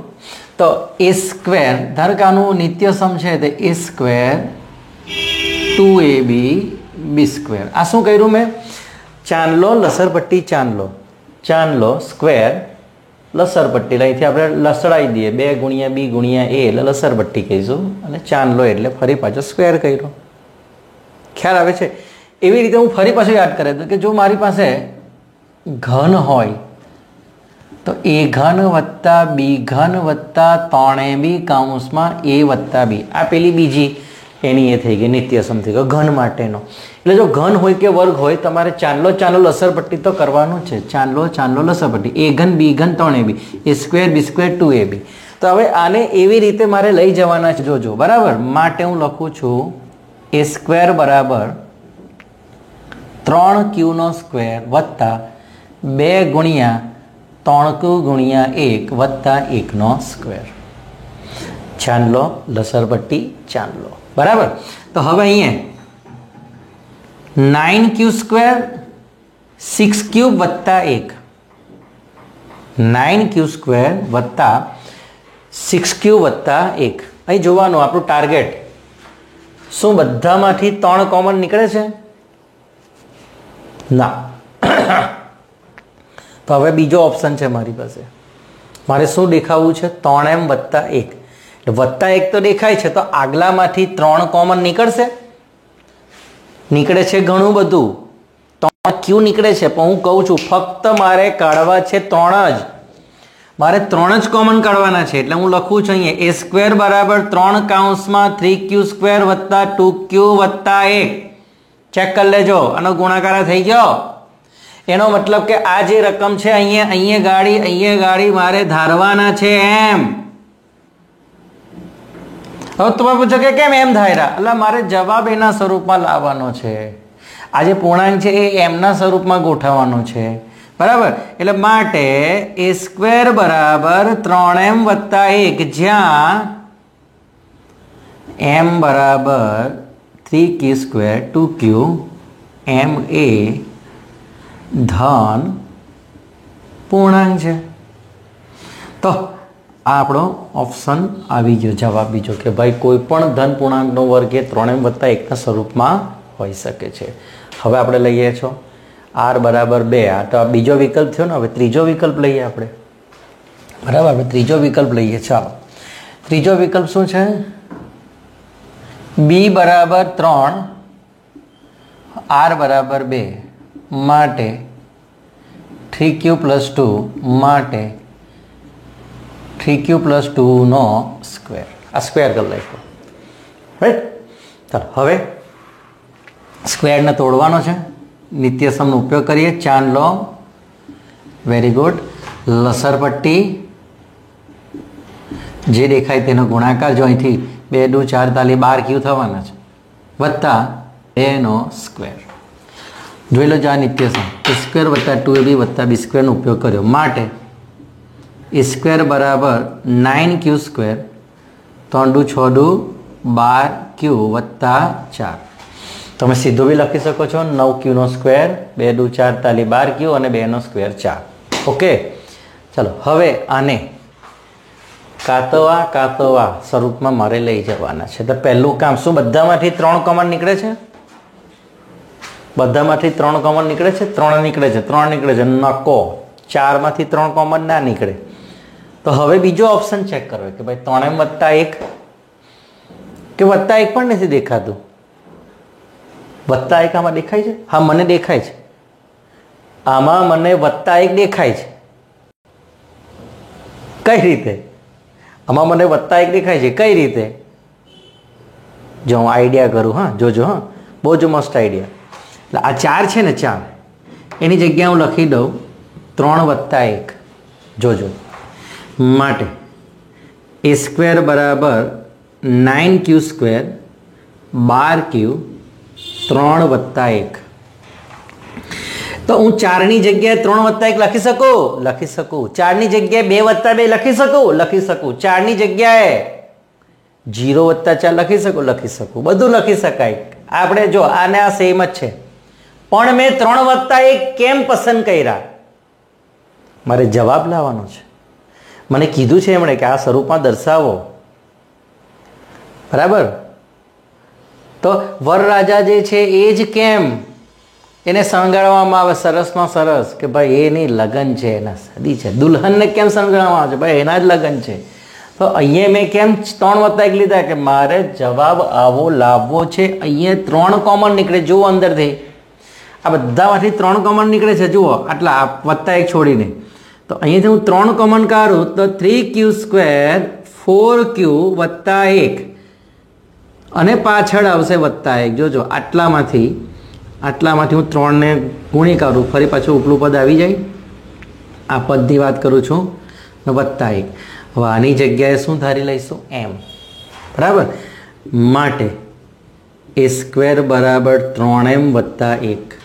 તો એ સ્ક્વેર, ધારો કે આનું નિત્ય સમ છે તે એ સ્ક્વેર 2ab બી સ્ક્વેર. આ શું કર્યું મેં? ચાંદલો લસરપટ્ટી ચાંદલો સ્ક્વેર લસરપટ્ટી. અહીંથી આપણે લસડાઈ દઈએ 2 ગુણ્યા b ગુણ્યા a એટલે લસરપટ્ટી કહીશું અને ચાંદલો એટલે ફરી પાછો સ્ક્વેર કર્યો. ખ્યાલ આવે છે? એવી રીતે હું ફરી પાછું યાદ કરે તો કે જો મારી પાસે ઘન હોય તો a ઘન વત્તા b ઘન વત્તા 3ab કૌંસમાં a વત્તા b. આ પેલી બીજી એની એ થઈ ગઈ નિત્યસમ થઈ ગયો ઘન માટેનો. એટલે જો ઘન હોય કે વર્ગ હોય તમારે ચાંદલો લસરપટ્ટી તો કરવાનું છે. ચાંદલો લસરપટ્ટી. a ઘન b ઘન 3ab a square b square 2ab. તો હવે આને એવી રીતે મારે લઈ જવાના છે. જોજો બરાબર. માટે હું લખું છું a સ્ક્વેર બરાબર 3q સ્ક્વેર વત્તા 2 ગુણ્યા 3q ગુણ્યા 1 વત્તા 1 સ્ક્વેર. ચાંદલો લસરપટ્ટી ચાંદલો. બરાબર. તો હવે અહીંયા 9q સ્ક્વેર 6q વત્તા 1, 9q સ્ક્વેર વત્તા 6q વત્તા 1. અહીં જોવાનું આપણું ટાર્ગેટ શું બધામાંથી 3 કોમન નીકળે છે? ના. તો હવે બીજો ઓપ્શન છે મારી પાસે. મારે શું દેખાવું છે? 3m વત્તા 1. વત્તા 1 તો દેખાય છે, તો આગલામાંથી 3 કોમન નીકળશે? નીકળે છે ઘણું બધું. 3q નીકળે છે, પણ હું કહું છું ફક્ત મારે કાઢવા છે 3 જ. મારે 3 જ કોમન કાઢવાના છે. એટલે હું લખું છું અહીંયા a સ્ક્વેર બરાબર 3 કૌંસમાં 3q સ્ક્વેર વત્તા 2q વત્તા 1. ચેક કરી લેજો, આનો ગુણાકાર થઈ ગયો. એનો મતલબ કે આ જે રકમ છે અહીંયા ગાડી મારે ધારવાના છે એમ. હવે તમે પૂછો કે કેમ એમ ધાર્યા? એટલે મારે જવાબ એના સ્વરૂપમાં લાવવાનો છે. આ જે પૂર્ણાંક છે એ એમના સ્વરૂપમાં ગોઠવવાનો છે. બરાબર. એટલે માટે a સ્ક્વેર બરાબર 3m વત્તા 1, જ્યાં m બરાબર 3q સ્ક્વેર 2q, m એ ધન પૂર્ણાંક છે. તો આ આપણો ઓપ્શન આવી ગયો, જવાબ બીજો કે ભાઈ કોઈ પણ ધન પૂર્ણાંકનો વર્ગ એ 3m વત્તા 1ના સ્વરૂપમાં હોઈ શકે છે. હવે આપણે લઈએ છો r બરાબર 2. આ તો આ બીજો વિકલ્પ થયો ને. હવે ત્રીજો વિકલ્પ લઈએ આપણે. બરાબર. આપણે ત્રીજો વિકલ્પ લઈએ. ચાલો, ત્રીજો વિકલ્પ શું છે? b બરાબર 3, r બરાબર 2 માટે 3q પ્લસ 2 માટે 3q પ્લસ 2નો સ્ક્વેર. આ સ્ક્વેર કરી નાખ્યો. રાઈટ. ચાલો હવે સ્ક્વેરને તોડવાનો છે. નિત્યસમનો ઉપયોગ કરીએ. ચાંદલો. Very good. લસરપટ્ટી જે દેખાય તેનો ગુણાકાર. જો અહીંથી 2 2 4 તાલી 12q થવાના છે વત્તા 2નો સ્ક્વેર. જોઈ લો. આ નિત્યસમ a સ્ક્વેર વત્તા 2ab વત્તા b સ્ક્વેરનો ઉપયોગ કર્યો માટે a સ્ક્વેર બરાબર 9q સ્ક્વેર 3 2 6 2 12q વત્તા 4. તમે સીધું બી લખી શકો છો 9qનો સ્ક્વેર, 2 2 4 તાલી 12q અને 2નો સ્ક્વેર 4. ઓકે. ચાલો હવે આને કાતવા સ્વરૂપમાં મારે લઈ જવાના છે. તો પહેલું કામ શું? બધામાંથી 3 કોમન નીકળે છે? બધામાંથી 3 કોમન નીકળે છે? 3 નીકળે છે. 3 નીકળે છે. નકો 4માંથી 3 કોમન ના નીકળે. તો હવે બીજો ઓપ્શન ચેક કરો કે ભાઈ 3m વત્તા 1 કે વત્તા 1 પણ નથી દેખાતું. વત્તા 1 આમાં દેખાય છે? હા, મને દેખાય છે. આમાં મને વત્તા 1 દેખાય છે. કઈ રીતે? આમાં મને વત્તા 1 દેખાય છે. કઈ રીતે? જો હું આઈડિયા કરું. હા, જોજો. હા, બહુ જ મસ્ત આઈડિયા. એટલે આ 4 છે ને, 4 એની જગ્યાએ હું લખી દઉં 3 વત્તા 1. જોજો. માટે a સ્ક્વેર બરાબર 9q સ્ક્વેર 12q 3 વત્તા 1. તો હું 4ની જગ્યાએ 3 વત્તા 1 લખી શકું? લખી શકું. 4ની જગ્યાએ 2 વત્તા 2 લખી શકું? લખી શકું. 4ની જગ્યાએ 0 વત્તા 4 લખી શકું? લખી શકું. બધું લખી શકાય. આપણે જો આને આ સેમ જ છે, પણ મેં 3 વત્તા 1 કેમ પસંદ કર્યા? મારે જવાબ લાવવાનો છે. મને કીધું છે એમણે કે આ સ્વરૂપમાં દર્શાવો. બરાબર. તો વરરાજા જે છે એ જ કેમ એને શણગારવામાં આવે સરસમાં સરસ કે ભાઈ એની લગ્ન છે, એના શાદી છે. દુલ્હનને કેમ શણગારવામાં આવે છે? ભાઈ એના જ લગ્ન છે. તો અહીંયા મેં કેમ 3 વત્તા 1 લીધા? કે મારે જવાબ આવો લાવવો છે. અહીંયા 3 કોમન નીકળે. જુઓ અંદરથી આ બધામાંથી 3 કોમન નીકળે છે. જુઓ આટલા વત્તા 1 છોડીને. તો અહીંયાથી હું 3 કોમન કાઢું તો 3q સ્ક્વેર 4q વત્તા 1 અને પાછળ આવશે વત્તા 1. જોજો આટલામાંથી હું 3ને ગુણી કાઢું, ફરી પાછું ઉપલું પદ આવી જાય. આ પદની વાત કરું છું. વત્તા 1. હવે આની જગ્યાએ શું ધારી લઈશું? m. બરાબર. માટે a સ્ક્વેર બરાબર 3m વત્તા 1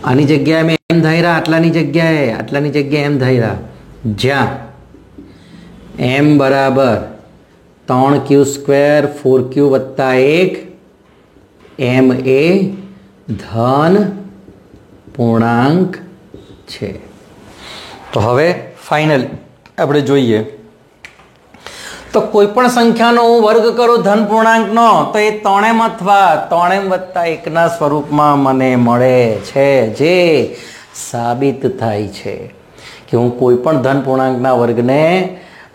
આની જગ્યાએ મેં એમ ધાર્યા, આટલાની જગ્યાએ એમ ધાર્યા, જ્યાં એમ બરાબર 3q² 4q વત્તા 1 એમ એ ધન પૂર્ણાંક છે. તો હવે ફાઇનલ આપણે જોઈએ તો કોઈ પણ સંખ્યાનો હું વર્ગ કરું ધન પૂર્ણાંકનો તો એ 3m અથવા 3m વત્તા 1ના સ્વરૂપમાં મને મળે છે, જે સાબિત થાય છે કે હું કોઈ પણ ધન પૂર્ણાંકના વર્ગને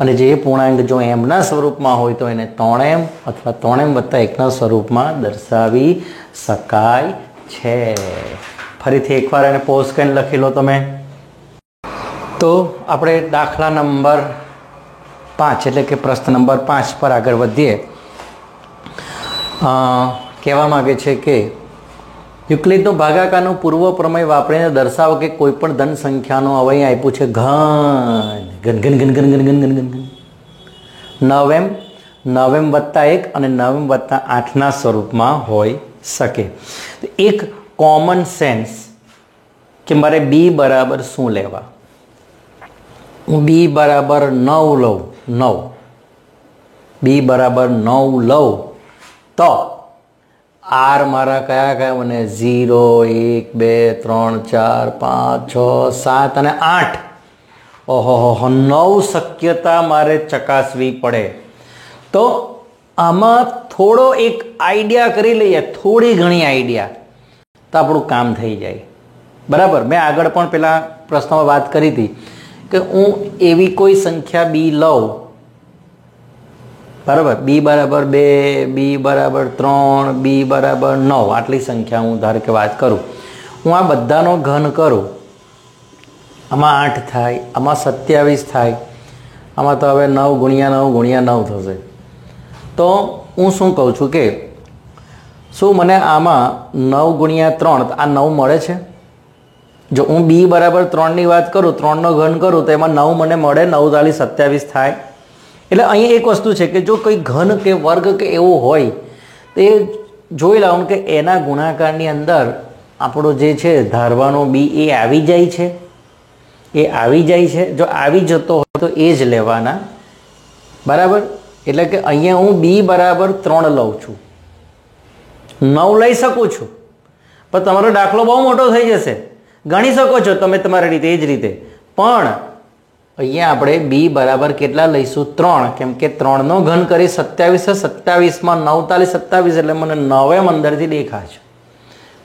અને જે પૂર્ણાંક જો એમના સ્વરૂપમાં હોય તો એને 3m અથવા 3m વત્તા 1ના સ્વરૂપમાં દર્શાવી શકાય છે. ફરીથી એકવાર એને પોઝ કરીને લખી લો તમે. તો આપણે દાખલા નંબર 5 એટલે કે પ્રશ્ન નંબર 5 પર આગળ વધીએ. કહેવા માગે છે કે યુક્લિડનો ભાગાકારનો પૂર્વ પ્રમેય વાપરીને દર્શાવો કે કોઈ પણ ધન સંખ્યાનો હવે આપ્યું છે ઘન 9m વત્તા 1 અને 9m વત્તા 8ના સ્વરૂપમાં હોઈ શકે. એક કોમન સેન્સ કે મારે બી બરાબર શું લેવા, હું બી બરાબર 9 લઉં, બી બરાબર 9 લઉં તો આર મારા કયા મને 0 1 2 3 4 5 6 7 અને 8. ઓહો 9 શક્યતા મારે ચકાસવી પડે. તો આમાં થોડો એક આઈડિયા કરી લઈએ, થોડી ઘણી આઈડિયા, તો આપણું કામ થઈ જાય. બરાબર. મેં આગળ પણ પેલા પ્રશ્નમાં વાત કરી હતી કે હું એવી કોઈ સંખ્યા બી લઉં, બરાબર, બી બરાબર 2, બી બરાબર 3, બી બરાબર 9, આટલી સંખ્યા હું ધારો કે વાત કરું, હું આ બધાનો ઘન કરું, આમાં 8 થાય, આમાં 27 થાય, આમાં તો હવે 9 ગુણ્યા 9 થશે. તો હું શું કહું છું કે શું મને આમાં 9 ગુણ્યા 3 આ 9 મળે છે? જો હું બી બરાબર 3ની વાત કરું, 3નો ઘન કરું તો એમાં 9 મને મળે, 9 તાલી 27 થાય. એટલે અહીં એક વસ્તુ છે કે જો કોઈ ઘન કે વર્ગ કે એવું હોય તો એ જોઈ લાવું કે એના ગુણાકારની અંદર આપણો જે છે ધારવાનો બી એ આવી જાય છે, જો આવી જતો હોય તો એ જ લેવાના. બરાબર. એટલે કે અહીંયા હું બી બરાબર 3 લઉં છું, 9 લઈ શકું છું, પણ તમારો દાખલો બહુ મોટો થઈ જશે, ગણી શકો છો તમે તમારી રીતે, એ જ રીતે. પણ અહીંયા આપણે બી બરાબર કેટલા લઈશું? 3, કેમ કે 3નો ઘન કરી 27, 27માં 9 તાલી 27, એટલે મને 9m અંદરથી દેખાય છે.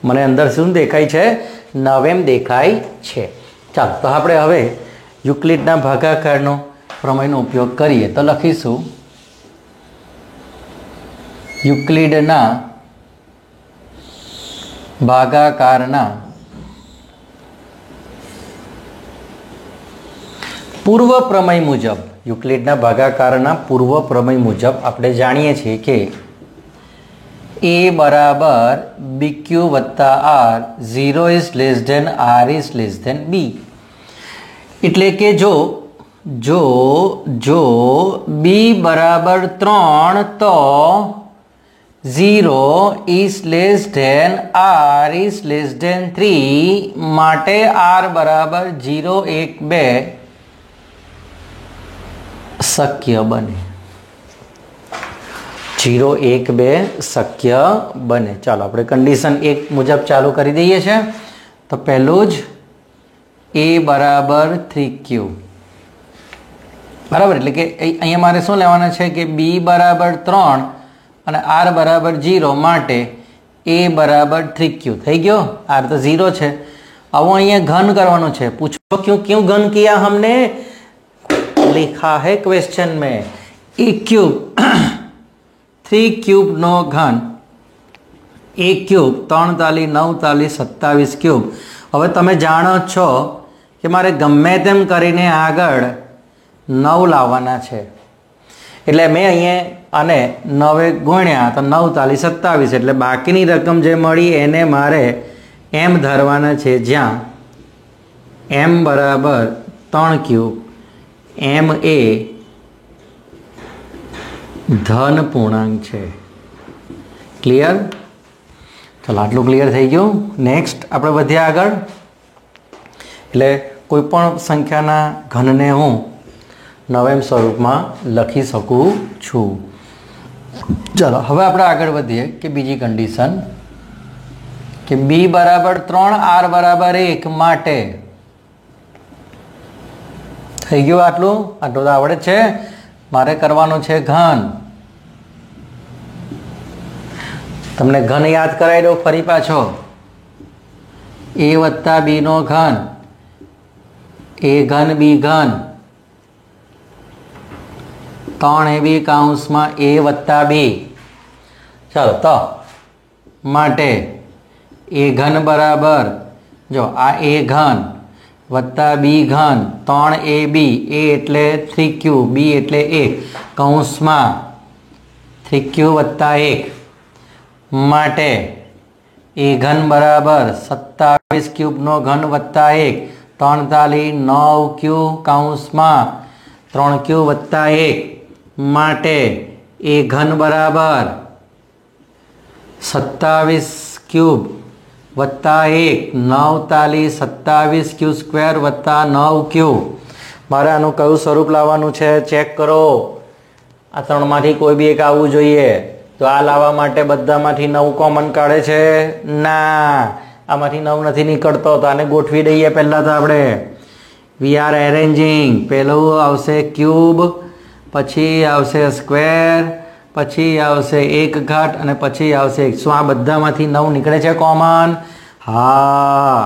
મને અંદર શું દેખાય છે? 9m દેખાય છે. ચાલો, તો આપણે હવે યુક્લિડના ભાગાકારનો પ્રમેયનો ઉપયોગ કરીએ. તો લખીશું યુક્લિડના ભાગાકારના પૂર્વ પ્રમેય મુજબ, યુક્લિડના ભાગાકારના પૂર્વ પ્રમેય મુજબ આપણે જાણીએ છીએ કે a બરાબર bq વત્તા r 0 is less than r is less than b. એટલે કે જો b બરાબર 3 તો 0 is less than r is less than 3, માટે r બરાબર 0 1 2 શક્ય બને. 0 1 2 શક્ય બને. ચાલો આપણે કન્ડિશન 1 મુજબ ચાલુ કરી દઈએ છીએ. તો પહેલું જ a બરાબર 3q, બરાબર. એટલે કે અહીંયા મારે શું લેવાના છે કે b બરાબર 3 અને r બરાબર 0, માટે a બરાબર 3q થઈ ગયો. r તો 0 છે. હવે અહીંયા ઘન કરવાનું છે. પૂછો क्यों घन किया हमने? लिखा है क्वेश्चन में a क्यूब 3 क्यूब नो घन, a क्यूब 3 ताली 9 ताली 27 क्यूब. હવે તમે જાણો છો કે મારે ગમે તેમ કરીને આગળ 9 લાવવાના છે, એટલે મેં અહીંયા આને 9 ગુણ્યા તો 9 તાલી 27, એટલે બાકીની રકમ જે મળી એને મારે એમ ધરવાના છે, જ્યાં m બરાબર 3 ક્યુબ, m એ ધન પૂર્ણાંક છે. ક્લિયર? ચાલો આટલું ક્લિયર થઈ ગયું. નેક્સ્ટ આપણે વધ્યા આગળ. એટલે કોઈ પણ સંખ્યાના ઘનને હું નવેમ સ્વરૂપમાં લખી શકું છું. ચાલો હવે આપણે આગળ વધીએ કે બીજી કન્ડિશન કે b બરાબર 3 r બરાબર 1 માટે થઈ ગયું. આટલું તો આવડે છે. મારે કરવાનું છે ઘન. તમને ઘન યાદ કરાવી દો ફરી પાછો. a વત્તા b નો ઘન, a ઘન b ઘન, 3ab કૌંસમાં a વત્તા b. ચાલો તો માટે a ઘન બરાબર, જો આ a ઘન વત્તા b ઘન 3ab, a એટલે 3q, b એટલે 1 કૌંસમાં 3q વત્તા 1 માટે a ઘન બરાબર 27 ક્યુબનો ઘન વત્તા 1 43 9q કૌંસમાં 3q વત્તા 1 માટે a ઘન બરાબર 27 ક્યુબ વત્તા 1 9 27 ક્યુ સ્ક્વેર વત્તા 9q. મારે આનું કયું સ્વરૂપ લાવવાનું છે ચેક કરો. આ ત્રણમાંથી કોઈ બી એક આવવું જોઈએ. તો આ લાવવા માટે બધામાંથી 9 કોમન કાઢે છે? ના, આમાંથી 9 નથી નીકળતો. તો આને ગોઠવી દઈએ. પહેલાં તો આપણે વી આર એરેન્જિંગ. પહેલું આવશે ક્યુબ, પછી આવશે સ્ક્વેર, પછી આવશે 1 ઘાત અને પછી આવશે 1. શું આ બધામાંથી 9 નીકળે છે કોમન? હા,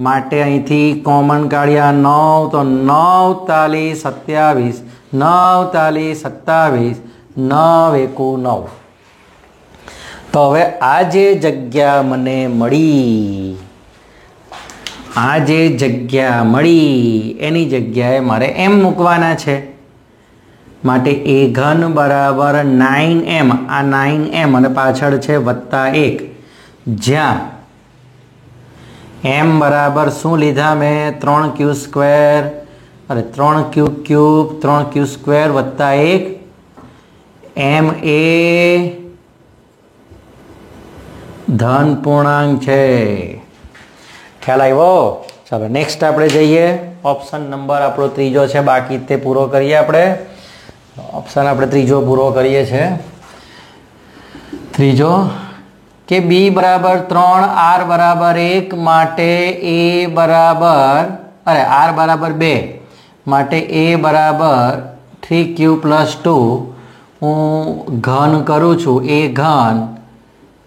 માટે અહીંથી કોમન કાઢ્યા 9 તો 9 તાલી 27, 9 તાલી 27, 9 એકુ 9. તો હવે આ જે જગ્યા મને મળી, આ જે જગ્યા મળી એની જગ્યાએ મારે m મૂકવાના છે. માટે a ઘન બરાબર 9m, આ 9m અને પાછળ છે વત્તા 1, જ્યાં m બરાબર શું લીધા મેં? 3q સ્ક્વેર, અરે 3q ક્યુબ, 3q સ્ક્વેર વત્તા 1. m એ ધન પૂર્ણાંક છે. ખ્યાલ આવ્યો? ચાલો નેક્સ્ટ આપણે જઈએ. ઓપ્શન નંબર આપણો ત્રીજો છે, બાકી તે પૂરો કરીએ આપણે. ઓપ્શન આપણે ત્રીજો પૂરો કરીએ છીએ. ત્રીજો કે b બરાબર 3 r બરાબર 1 માટે a બરાબર, અરે r બરાબર 2 માટે a બરાબર 3q પ્લસ 2 હું ઘન કરું છું. a ઘન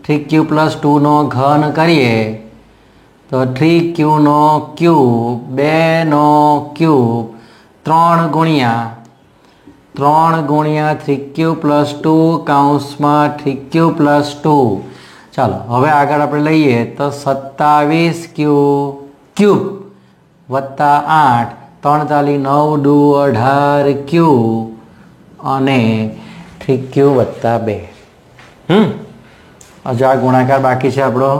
3q પ્લસ 2 નો ઘન કરીએ તો 3q નો ક્યુબ, 2 નો ક્યુબ, 3 ગુણ્યા 3q પ્લસ 2 કૌંસમાં 3q પ્લસ 2. ચાલો હવે આગળ આપણે લઈએ તો 27q ક્યુબ વત્તા 8, 3 તાલી 9 દુ 18q અને 3q વત્તા 2. હજુ આ ગુણાકાર બાકી છે આપણો.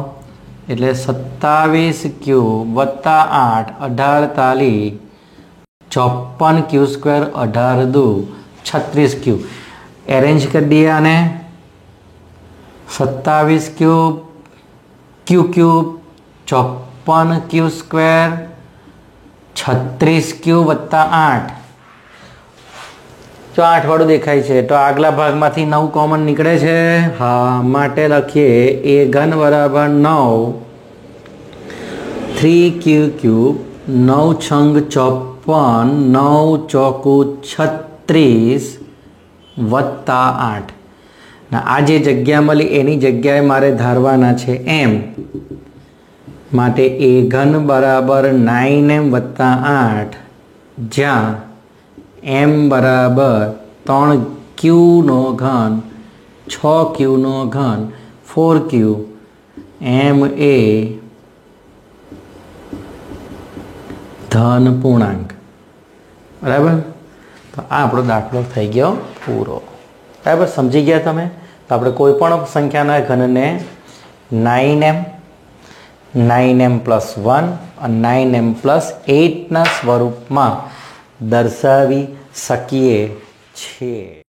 એટલે 27q વત્તા 8, 18 તાલી 54q સ્ક્વેર, 18 દુ 36q. એરેન્જ કરી દઈએ આને. 27 cube, q cube, 54q square, 36q વત્તા 8. જો 8 વાળું દેખાય છે તો આગલા ભાગમાંથી 9 કોમન નીકળે છે. હા, માટે લખીએ a ઘન બરાબર 9, 3q ક્યુબ, 9 છંગ 54, 9 ચોકુ 36 વત્તા 8. આ જે જગ્યા મળી એની જગ્યાએ મારે ધારવાના છે m. માટે a ઘન બરાબર 9m વત્તા 8, જ્યાં m બરાબર 3q નો ઘન, 6q નો ઘન, 4q. m એ ધન પૂર્ણાંક. બરાબર? તો આ આપણો દાખલો થઈ ગયો પૂરો. બરાબર? સમજી ગયા તમે? તો આપણે કોઈ પણ સંખ્યાના ઘનને 9m પ્લસ 1 અને 9m પ્લસ 8ના સ્વરૂપમાં દર્શાવી શકીએ છીએ.